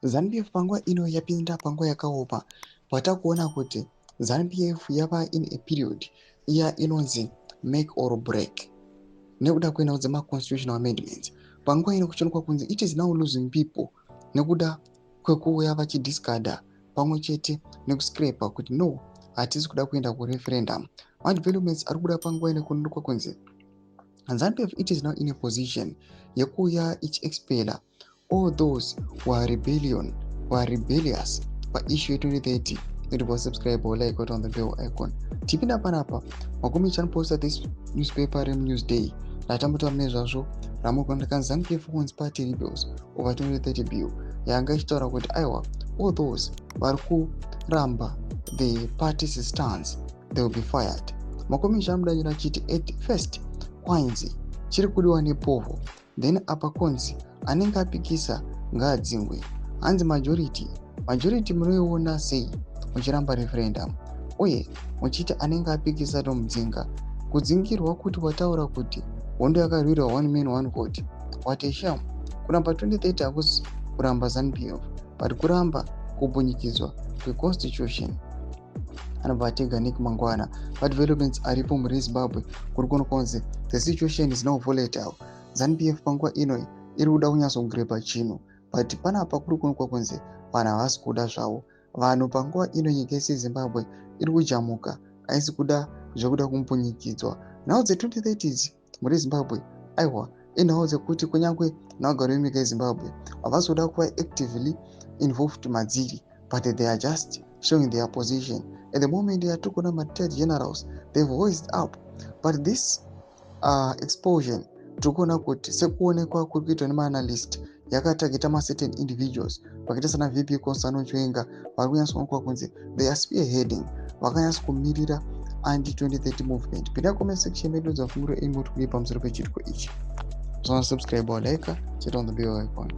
ZANU-PF panguva ino yapinda panguva yakaoma patakuona kuti ZANU-PF yava in a period iya inonzi make or break nekuda kuenda kudzima constitutional amendments. Panguva ino kuchonekwa kunzi it is now losing people nekuda kwekuuya vachidiscada pamwe chete nekuscrapa kuti no hatisi kuda kuenda kureferendum. Madevelopments ari kuda panguva ino kuonekwa kunzi ZANU-PF it is now in a position yekuuya ichiexpela all those who are rebellious paissue ye2030. Subscribe or like on the bell icon. Tipinda panapa makumi chanoposta this newspaper Newsday ratambotaura nezvazvo ramugondeka ZANU-PF wants party rebels over 2030 bill yanga ichitaura kuti aiwa all those vari kuramba the party's stance they will be fired. Makumi chamudanyira chiti at first kwanzi chiri kudiwa nepovo then apa konzi anenge apikisa ngaadzingwe. Hanzi majority munoiona sei muchiramba referendum uye muchiti anenge apikisa tomudzinga kudzingirwa kuti wataura kuti hondo yakarwirwa one man one vote wateshamu kuramba 2030 hakusi kuramba ZANU-PF but kuramba kubunyikidzwa kweconstitution. Anobva atega Nick Mangwana. Developments aripo muri Zimbabwe kuri kuno kunzi the situation is now volatile. ZANU-PF panguva ino iri kuda kunyatsogrepa chinhu but panapa kuri kuonekwa kunzi vanhu havasi kuda zvavo. Vanhu panguva ino nyika yese Zimbabwe iri kujamuka haisi kuda zvekuda kumbunyikidzwa. Nhau dze2030s muri Zimbabwe aiwa inhau dzekuti kunyange nhagaro yenyika yeZimbabwe havasi kuda kuva actively involved madziri but they are just showing their position. At the moment they are talking about retired generals, they've voiced up, but this explosion tikuona kuti sekuonekwa kuri kuitwa nemaanalyst yakatageta macertain individuals vakaita sana VP Consano Chwenga vari kunyatsoonekwa kunzi they are spearheading vakanyatsokumirira anti-2030 movement. Pinda comment section medu dzafunguro imo tikuri pamusoro pechitiko ichi. Subscribe or like, hit on the bell icon.